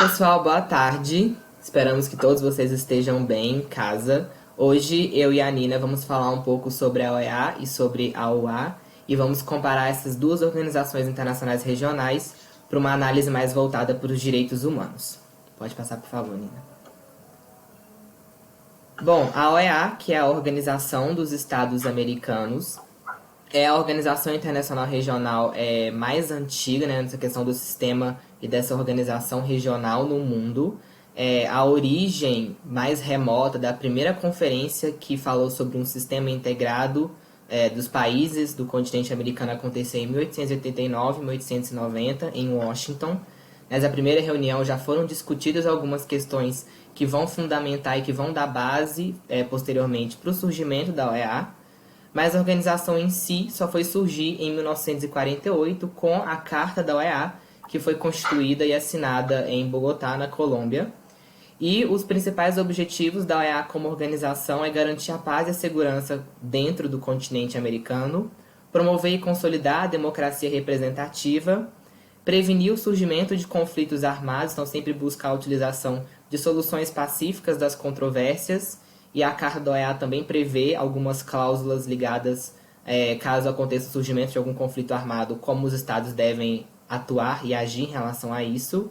Pessoal, boa tarde. Esperamos que todos vocês estejam bem em casa. Hoje eu e a Nina vamos falar um pouco sobre a OEA e sobre a OA e vamos comparar essas duas organizações internacionais regionais para uma análise mais voltada para os direitos humanos. Pode passar, por favor, Nina. Bom, a OEA, que é a Organização dos Estados Americanos, é a organização internacional regional mais antiga, né, nessa questão do sistema e dessa organização regional no mundo. É a origem mais remota da primeira conferência que falou sobre um sistema integrado dos países do continente americano aconteceu em 1889 e 1890, em Washington. Nessa primeira reunião já foram discutidas algumas questões que vão fundamentar e que vão dar base posteriormente para o surgimento da OEA. Mas a organização em si só foi surgir em 1948 com a Carta da OEA, que foi constituída e assinada em Bogotá, na Colômbia. E os principais objetivos da OEA como organização é garantir a paz e a segurança dentro do continente americano, promover e consolidar a democracia representativa, prevenir o surgimento de conflitos armados, então sempre buscar a utilização de soluções pacíficas das controvérsias. E a Carta da OEA também prevê algumas cláusulas ligadas, caso aconteça o surgimento de algum conflito armado, como os estados devem atuar e agir em relação a isso.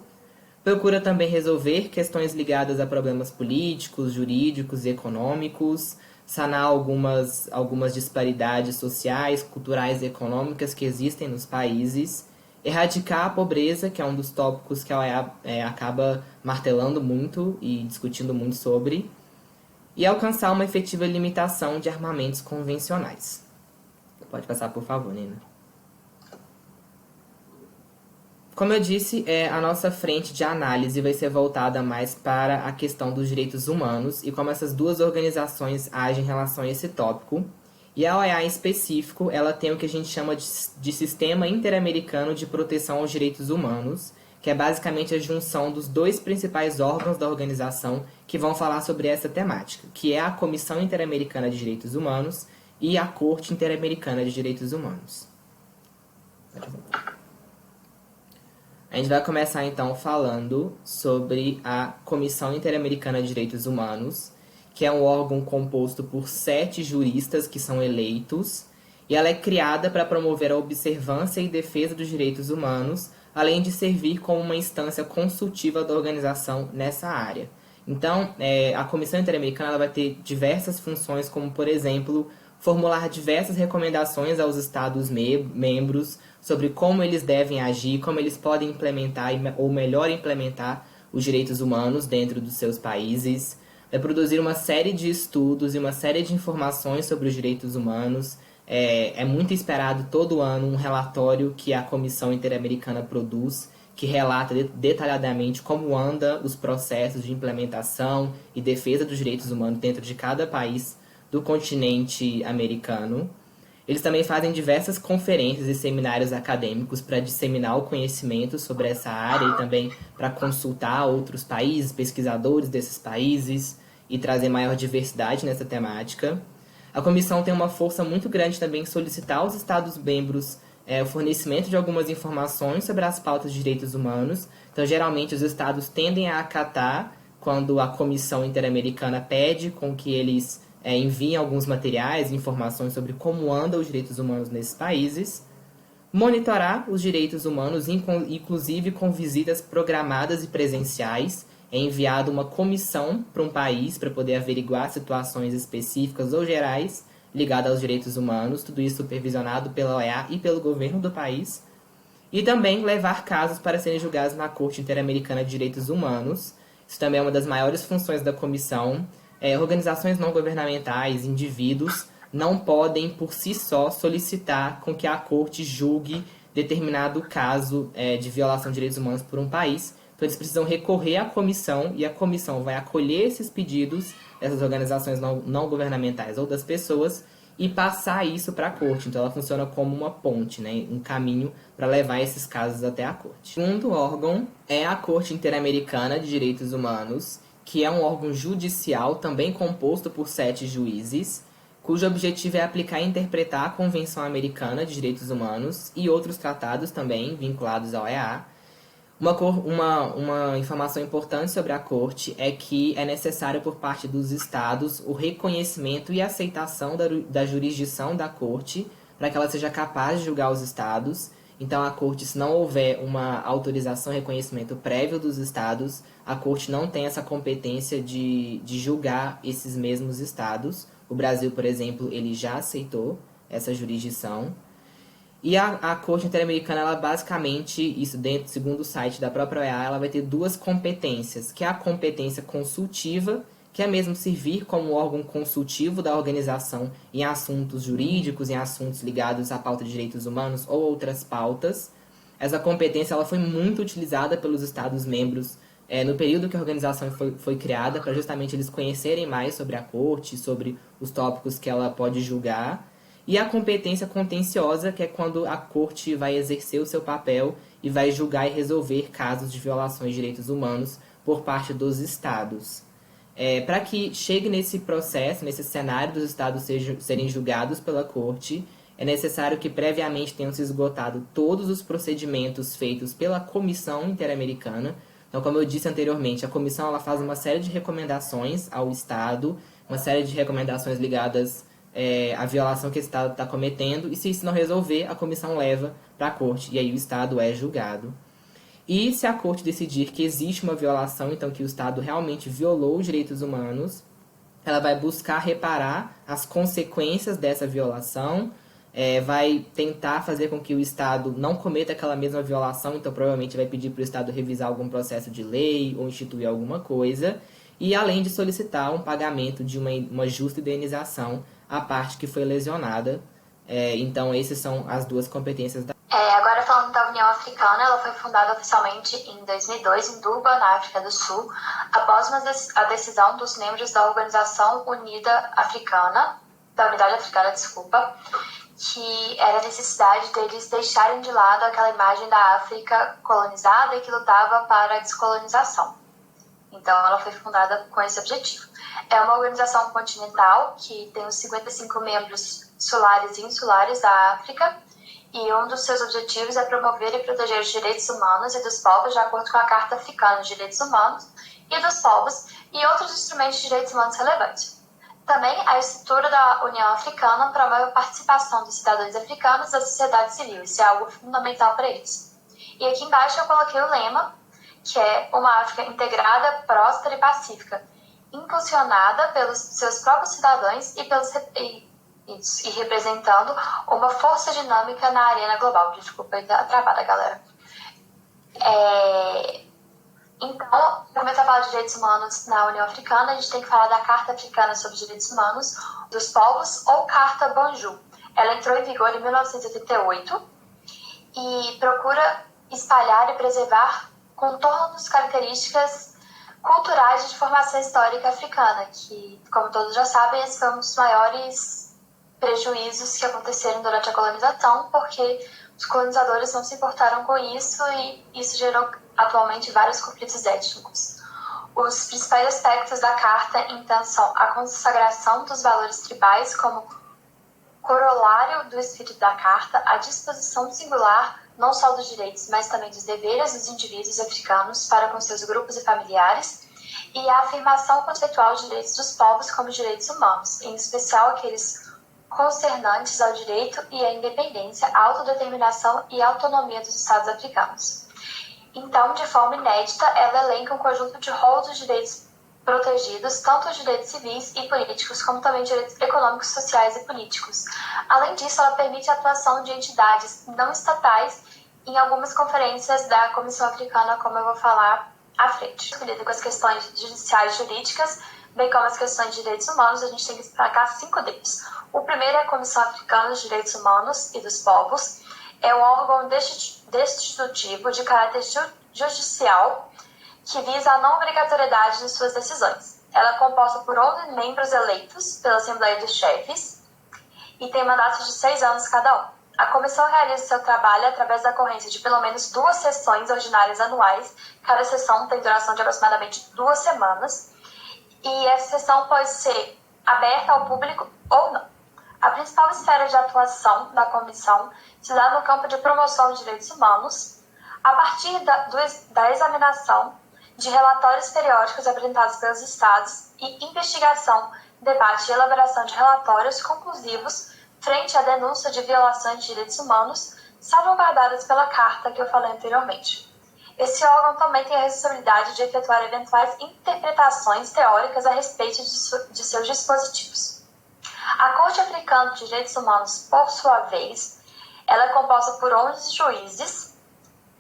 Procura também resolver questões ligadas a problemas políticos, jurídicos e econômicos, sanar algumas disparidades sociais, culturais e econômicas que existem nos países, erradicar a pobreza, que é um dos tópicos que a OEA acaba martelando muito e discutindo muito sobre, e alcançar uma efetiva limitação de armamentos convencionais. Pode passar, por favor, Nina. Como eu disse, a nossa frente de análise vai ser voltada mais para a questão dos direitos humanos e como essas duas organizações agem em relação a esse tópico. E a OEA, em específico, ela tem o que a gente chama de Sistema Interamericano de Proteção aos Direitos Humanos, que é basicamente a junção dos dois principais órgãos da organização que vão falar sobre essa temática, que é a Comissão Interamericana de Direitos Humanos e a Corte Interamericana de Direitos Humanos. A gente vai começar, então, falando sobre a Comissão Interamericana de Direitos Humanos, que é um órgão composto por 7 juristas que são eleitos, e ela é criada para promover a observância e defesa dos direitos humanos, além de servir como uma instância consultiva da organização nessa área. Então, a Comissão Interamericana ela vai ter diversas funções, como, por exemplo, formular diversas recomendações aos Estados membros sobre como eles devem agir, como eles podem implementar ou melhor implementar os direitos humanos dentro dos seus países, vai produzir uma série de estudos e uma série de informações sobre os direitos humanos. É muito esperado todo ano um relatório que a Comissão Interamericana produz, que relata detalhadamente como andam os processos de implementação e defesa dos direitos humanos dentro de cada país do continente americano. Eles também fazem diversas conferências e seminários acadêmicos para disseminar o conhecimento sobre essa área e também para consultar outros países, pesquisadores desses países e trazer maior diversidade nessa temática. A comissão tem uma força muito grande também em solicitar aos Estados-membros o fornecimento de algumas informações sobre as pautas de direitos humanos. Então, geralmente, os Estados tendem a acatar quando a Comissão Interamericana pede com que eles enviem alguns materiais, informações sobre como andam os direitos humanos nesses países. Monitorar os direitos humanos, inclusive com visitas programadas e presenciais. É enviada uma comissão para um país para poder averiguar situações específicas ou gerais ligadas aos direitos humanos, tudo isso supervisionado pela OEA e pelo governo do país. E também levar casos para serem julgados na Corte Interamericana de Direitos Humanos. Isso também é uma das maiores funções da comissão. Organizações não governamentais, indivíduos, não podem por si só solicitar com que a Corte julgue determinado caso de violação de direitos humanos por um país. Então, eles precisam recorrer à comissão e a comissão vai acolher esses pedidos dessas organizações não governamentais ou das pessoas e passar isso para a corte. Então, ela funciona como uma ponte, né? Um caminho para levar esses casos até a corte. O segundo órgão é a Corte Interamericana de Direitos Humanos, que é um órgão judicial também composto por 7 juízes, cujo objetivo é aplicar e interpretar a Convenção Americana de Direitos Humanos e outros tratados também vinculados à OEA. Uma informação importante sobre a Corte é que é necessário por parte dos Estados o reconhecimento e aceitação da jurisdição da Corte para que ela seja capaz de julgar os Estados. Então, a Corte, se não houver uma autorização e reconhecimento prévio dos Estados, a Corte não tem essa competência de julgar esses mesmos Estados. O Brasil, por exemplo, ele já aceitou essa jurisdição. E a Corte Interamericana, ela basicamente, isso dentro, segundo o site da própria OEA, ela vai ter duas competências, que é a competência consultiva, que é mesmo servir como órgão consultivo da organização em assuntos jurídicos, em assuntos ligados à pauta de direitos humanos ou outras pautas. Essa competência ela foi muito utilizada pelos Estados-membros no período que a organização foi criada, para justamente eles conhecerem mais sobre a Corte, sobre os tópicos que ela pode julgar. E a competência contenciosa, que é quando a Corte vai exercer o seu papel e vai julgar e resolver casos de violações de direitos humanos por parte dos Estados. Para que chegue nesse processo, nesse cenário dos Estados serem julgados pela Corte, é necessário que previamente tenham se esgotado todos os procedimentos feitos pela Comissão Interamericana. Então, como eu disse anteriormente, a Comissão ela faz uma série de recomendações ao Estado, uma série de recomendações ligadas à violação que o Estado está cometendo, e se isso não resolver, a Comissão leva para a Corte, e aí o Estado é julgado. E se a Corte decidir que existe uma violação, então que o Estado realmente violou os direitos humanos, ela vai buscar reparar as consequências dessa violação, vai tentar fazer com que o Estado não cometa aquela mesma violação, então provavelmente vai pedir para o Estado revisar algum processo de lei ou instituir alguma coisa, e além de solicitar um pagamento de uma justa indenização à parte que foi lesionada. Então, essas são as duas competências da... Agora falando da União Africana, ela foi fundada oficialmente em 2002 em Durban, na África do Sul, após a decisão dos membros da Organização Unida Africana, da Unidade Africana, desculpa, que era a necessidade deles deixarem de lado aquela imagem da África colonizada e que lutava para a descolonização. Então, ela foi fundada com esse objetivo. É uma organização continental que tem os 55 membros solares e insulares da África, e um dos seus objetivos é promover e proteger os direitos humanos e dos povos de acordo com a Carta Africana de Direitos Humanos e dos Povos e outros instrumentos de direitos humanos relevantes. Também a estrutura da União Africana promove a participação dos cidadãos africanos da sociedade civil, isso é algo fundamental para eles. E aqui embaixo eu coloquei o lema, que é uma África integrada, próspera e pacífica, impulsionada pelos seus próprios cidadãos e representando uma força dinâmica na arena global. Desculpa aí, tá travada, galera. Então, começar a falar de direitos humanos na União Africana, a gente tem que falar da Carta Africana sobre os Direitos Humanos dos Povos, ou Carta Banjul. Ela entrou em vigor em 1988 e procura espalhar e preservar contornos, características culturais de formação histórica africana, que, como todos já sabem, esse foi um dos maiores prejuízos que aconteceram durante a colonização, porque os colonizadores não se importaram com isso e isso gerou atualmente vários conflitos étnicos. Os principais aspectos da Carta, então, são a consagração dos valores tribais como corolário do espírito da Carta, a disposição singular não só dos direitos, mas também dos deveres dos indivíduos africanos para com seus grupos e familiares, e a afirmação conceitual de direitos dos povos como direitos humanos, em especial aqueles concernantes ao direito e à independência, à autodeterminação e autonomia dos Estados africanos. Então, de forma inédita, ela elenca um conjunto de rolos de direitos protegidos, tanto os direitos civis e políticos, como também direitos econômicos, sociais e políticos. Além disso, ela permite a atuação de entidades não estatais em algumas conferências da Comissão Africana, como eu vou falar à frente. Com as questões judiciais e jurídicas, bem como as questões de direitos humanos, a gente tem que destacar 5 deles. O primeiro é a Comissão Africana dos Direitos Humanos e dos Povos. É um órgão destitutivo de caráter judicial que visa a não obrigatoriedade de suas decisões. Ela é composta por 11 membros eleitos pela Assembleia dos Chefes e tem mandatos de 6 anos cada um. A comissão realiza seu trabalho através da ocorrência de pelo menos 2 sessões ordinárias anuais. Cada sessão tem duração de aproximadamente 2 semanas. E essa sessão pode ser aberta ao público ou não. A principal esfera de atuação da comissão se dá no campo de promoção de direitos humanos, A partir da examinação de relatórios periódicos apresentados pelos Estados e investigação, debate e elaboração de relatórios conclusivos frente à denúncia de violações de direitos humanos salvaguardadas pela Carta que eu falei anteriormente. Esse órgão também tem a responsabilidade de efetuar eventuais interpretações teóricas a respeito de seus dispositivos. A Corte Africana de Direitos Humanos, por sua vez, ela é composta por 11 juízes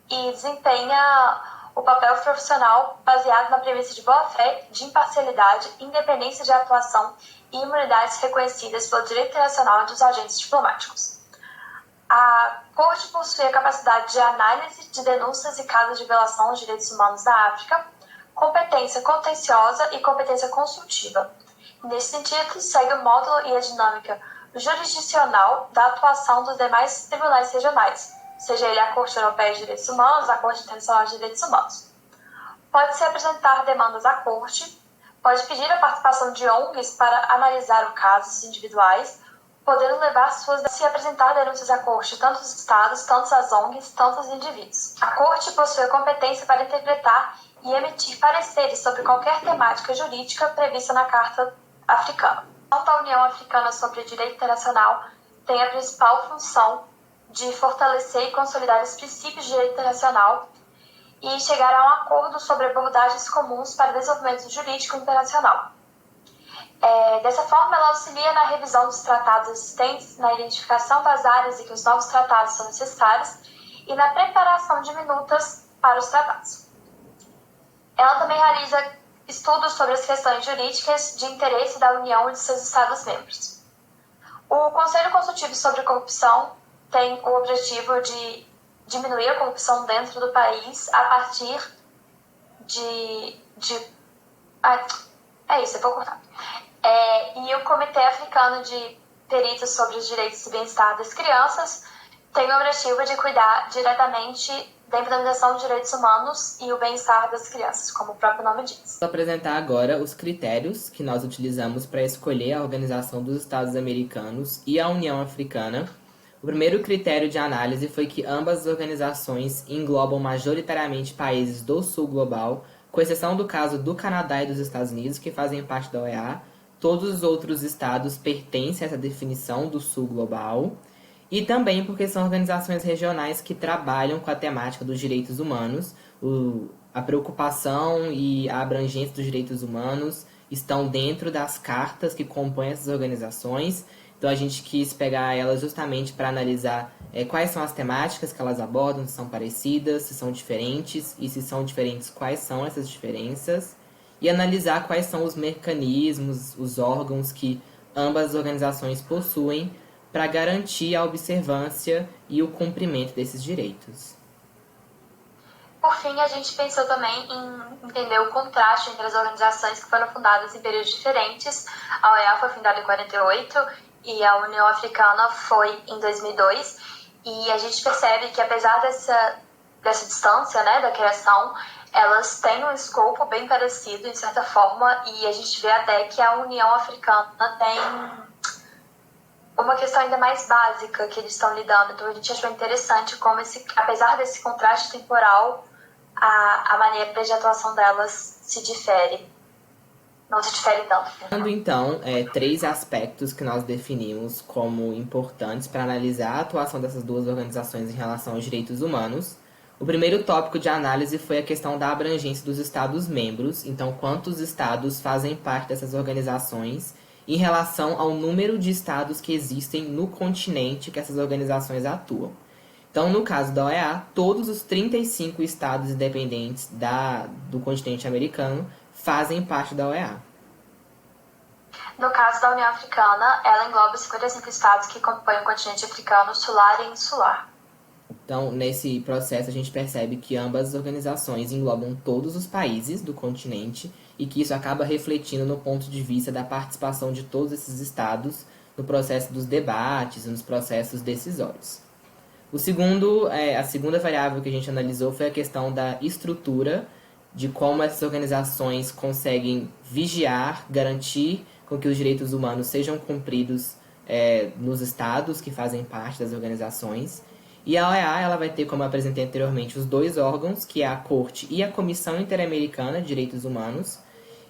e desempenha o papel profissional baseado na premissa de boa-fé, de imparcialidade, independência de atuação e imunidades reconhecidas pelo direito internacional e dos agentes diplomáticos. A Corte possui a capacidade de análise de denúncias e casos de violação dos direitos humanos na África, competência contenciosa e competência consultiva. Nesse sentido, segue o módulo e a dinâmica jurisdicional da atuação dos demais tribunais regionais, seja ele a Corte Europeia de Direitos Humanos, a Corte Internacional de Direitos Humanos. Pode-se apresentar demandas à Corte, pode pedir a participação de ONGs para analisar casos individuais, podendo se apresentar denúncias à Corte, tanto os Estados, tanto as ONGs, tanto os indivíduos. A Corte possui a competência para interpretar e emitir pareceres sobre qualquer temática jurídica prevista na Carta Africana. A União Africana sobre Direito Internacional tem a principal função de fortalecer e consolidar os princípios de direito internacional e chegar a um acordo sobre abordagens comuns para o desenvolvimento jurídico internacional. Dessa forma, ela auxilia na revisão dos tratados existentes, na identificação das áreas em que os novos tratados são necessários e na preparação de minutas para os tratados. Ela também realiza estudos sobre as questões jurídicas de interesse da União e de seus Estados-membros. O Conselho Consultivo sobre a Corrupção tem o objetivo de diminuir a corrupção dentro do país a partir eu vou cortar. E o Comitê Africano de Peritos sobre os Direitos e Bem-Estar das Crianças tem o objetivo de cuidar diretamente da implementação dos direitos humanos e o bem-estar das crianças, como o próprio nome diz. Vou apresentar agora os critérios que nós utilizamos para escolher a Organização dos Estados Americanos e a União Africana. O primeiro critério de análise foi que ambas as organizações englobam majoritariamente países do sul global, com exceção do caso do Canadá e dos Estados Unidos, que fazem parte da OEA. Todos os outros estados pertencem a essa definição do sul global. E também porque são organizações regionais que trabalham com a temática dos direitos humanos. A preocupação e a abrangência dos direitos humanos estão dentro das cartas que compõem essas organizações. Então a gente quis pegar elas justamente para analisar quais são as temáticas que elas abordam, se são parecidas, se são diferentes, e se são diferentes, quais são essas diferenças, e analisar quais são os mecanismos, os órgãos que ambas as organizações possuem para garantir a observância e o cumprimento desses direitos. Por fim, a gente pensou também em entender o contraste entre as organizações que foram fundadas em períodos diferentes. A OEA foi fundada em 48 e a União Africana foi em 2002. E a gente percebe que, apesar dessa distância, né, da criação, elas têm um escopo bem parecido, de certa forma, e a gente vê até que a União Africana tem uma questão ainda mais básica que eles estão lidando. Então a gente achou interessante como, apesar desse contraste temporal, a maneira de atuação delas se difere. Não se difere tanto. Então, três aspectos que nós definimos como importantes para analisar a atuação dessas duas organizações em relação aos direitos humanos. O primeiro tópico de análise foi a questão da abrangência dos Estados-membros. Então, quantos estados fazem parte dessas organizações em relação ao número de estados que existem no continente que essas organizações atuam. Então, no caso da OEA, todos os 35 estados independentes do continente americano fazem parte da OEA. No caso da União Africana, ela engloba 55 estados que compõem o continente africano solar e insular. Então, nesse processo, a gente percebe que ambas as organizações englobam todos os países do continente e que isso acaba refletindo no ponto de vista da participação de todos esses estados no processo dos debates e nos processos decisórios. A segunda variável que a gente analisou foi a questão da estrutura, de como essas organizações conseguem vigiar, garantir com que os direitos humanos sejam cumpridos nos estados que fazem parte das organizações. E a OEA ela vai ter, como eu apresentei anteriormente, os dois órgãos, que é a Corte e a Comissão Interamericana de Direitos Humanos.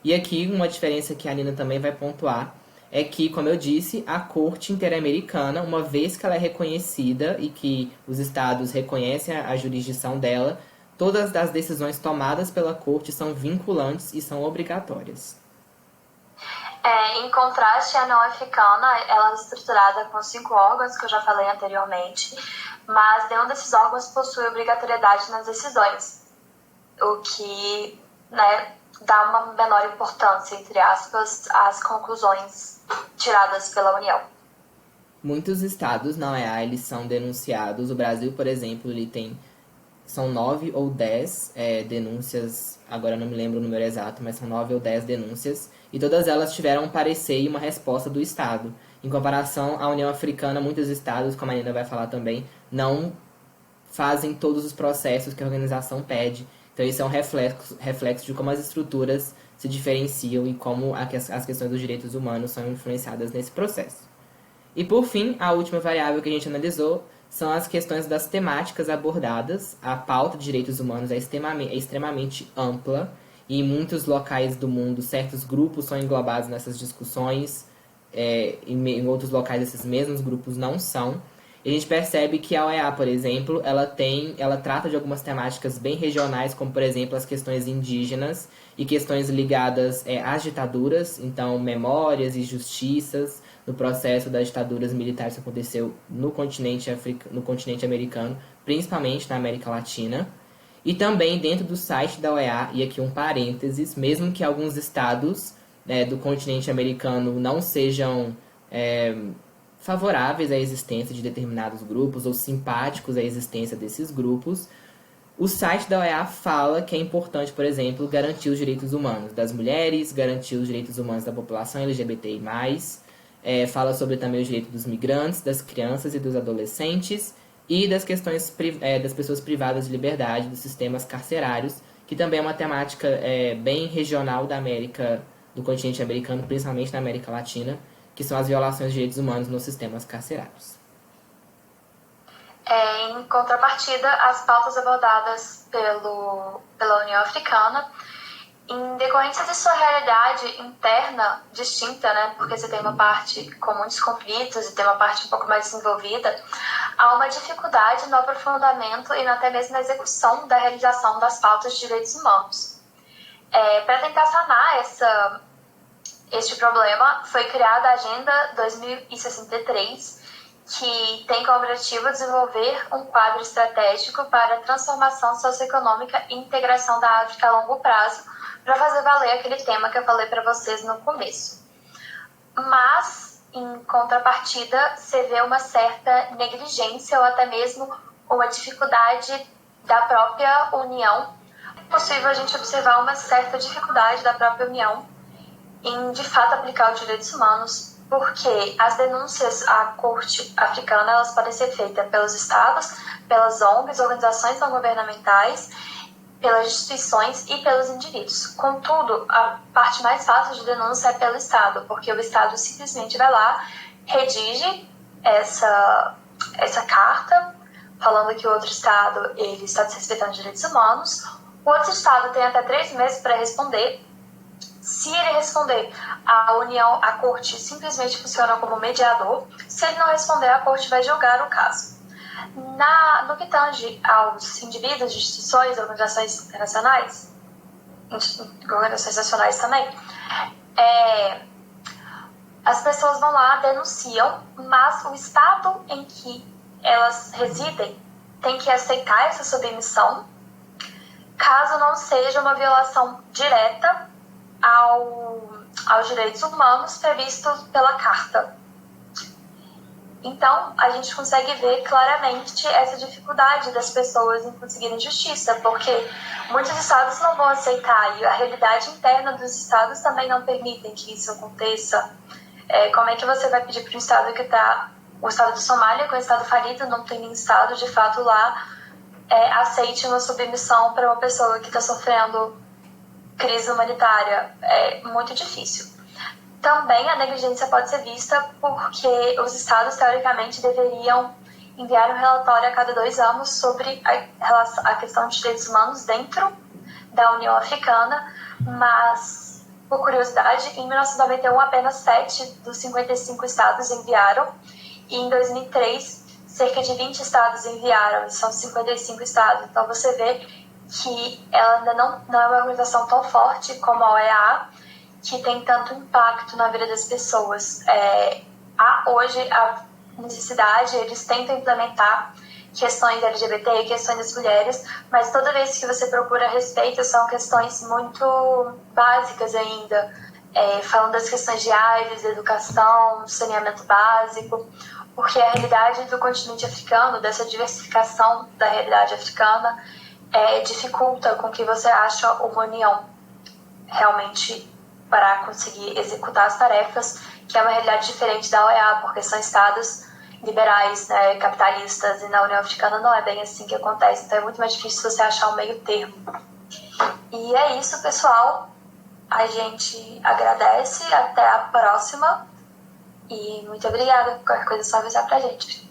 E aqui uma diferença que a Nina também vai pontuar é que, como eu disse, a Corte Interamericana, uma vez que ela é reconhecida e que os estados reconhecem a jurisdição dela, todas as decisões tomadas pela Corte são vinculantes e são obrigatórias. Em contraste, a não africana, ela é estruturada com 5 órgãos, que eu já falei anteriormente, mas nenhum desses órgãos possui obrigatoriedade nas decisões, o que, né, dá uma menor importância, entre aspas, às conclusões tiradas pela União. Muitos estados na OEA eles são denunciados. O Brasil, por exemplo, ele tem são 9 ou 10 denúncias, agora eu não me lembro o número exato, mas são 9 ou 10 denúncias, e todas elas tiveram um parecer e uma resposta do Estado. Em comparação à União Africana, muitos estados, como a Nina vai falar também, não fazem todos os processos que a organização pede. Então isso é um reflexo de como as estruturas se diferenciam e como as questões dos direitos humanos são influenciadas nesse processo. E por fim, a última variável que a gente analisou são as questões das temáticas abordadas. A pauta de direitos humanos é extremamente ampla e em muitos locais do mundo certos grupos são englobados nessas discussões, em outros locais esses mesmos grupos não são. E a gente percebe que a OEA, por exemplo, ela trata de algumas temáticas bem regionais, como por exemplo as questões indígenas e questões ligadas às ditaduras, então memórias e justiças no processo das ditaduras militares que aconteceu no continente americano, principalmente na América Latina. E também dentro do site da OEA, e aqui um parênteses, mesmo que alguns estados do continente americano não sejam favoráveis à existência de determinados grupos ou simpáticos à existência desses grupos, o site da OEA fala que é importante, por exemplo, garantir os direitos humanos das mulheres, garantir os direitos humanos da população LGBTI+, fala sobre também os direitos dos migrantes, das crianças e dos adolescentes e das questões das pessoas privadas de liberdade, dos sistemas carcerários, que também é uma temática bem regional do continente americano, principalmente na América Latina, que são as violações de direitos humanos nos sistemas carcerários. Em contrapartida, as pautas abordadas pela União Africana, em decorrência de sua realidade interna distinta, né, porque você tem uma parte com muitos conflitos e tem uma parte um pouco mais desenvolvida, há uma dificuldade no aprofundamento e até mesmo na execução da realização das pautas de direitos humanos. Para tentar sanar este problema, foi criada a Agenda 2063, que tem como objetivo desenvolver um quadro estratégico para a transformação socioeconômica e integração da África a longo prazo, para fazer valer aquele tema que eu falei para vocês no começo. Mas, em contrapartida, você vê uma certa negligência ou até mesmo uma dificuldade da própria União. É possível a gente observar uma certa dificuldade da própria União em, de fato, aplicar os direitos humanos, porque as denúncias à Corte Africana elas podem ser feitas pelos estados, pelas ONGs, organizações não governamentais, pelas instituições e pelos indivíduos. Contudo, a parte mais fácil de denúncia é pelo Estado, porque o Estado simplesmente vai lá, redige essa carta, falando que o outro Estado ele está desrespeitando os direitos humanos. O outro Estado tem até 3 meses para responder. Se ele responder, a Corte simplesmente funciona como mediador. Se ele não responder, a Corte vai julgar o caso. No que tange aos indivíduos, instituições, organizações internacionais, organizações nacionais também, as pessoas vão lá, denunciam, mas o Estado em que elas residem tem que aceitar essa submissão, caso não seja uma violação direta aos direitos humanos previstos pela Carta. Então, a gente consegue ver claramente essa dificuldade das pessoas em conseguirem justiça, porque muitos estados não vão aceitar e a realidade interna dos estados também não permitem que isso aconteça. Como é que você vai pedir para um estado que está... O estado de Somália, que é um estado falido, não tem nenhum estado, de fato, lá, aceite uma submissão para uma pessoa que está sofrendo crise humanitária? É muito difícil. Também a negligência pode ser vista porque os estados, teoricamente, deveriam enviar um relatório a cada 2 anos sobre a questão de direitos humanos dentro da União Africana, mas, por curiosidade, em 1991 apenas 7 dos 55 estados enviaram, e em 2003 cerca de 20 estados enviaram, e são 55 estados. Então você vê que ela ainda não é uma organização tão forte como a OEA, que tem tanto impacto na vida das pessoas. Há hoje a necessidade, eles tentam implementar questões LGBT, questões das mulheres, mas toda vez que você procura a respeito, são questões muito básicas ainda, falando das questões de AIDS, educação, saneamento básico, porque a realidade do continente africano, dessa diversificação da realidade africana, dificulta com que você ache uma união realmente para conseguir executar as tarefas, que é uma realidade diferente da OEA, porque são estados liberais, né, capitalistas, e na União Africana não é bem assim que acontece, então é muito mais difícil você achar um meio termo. E é isso, pessoal. A gente agradece, até a próxima, e muito obrigada. Qualquer coisa é só avisar pra gente.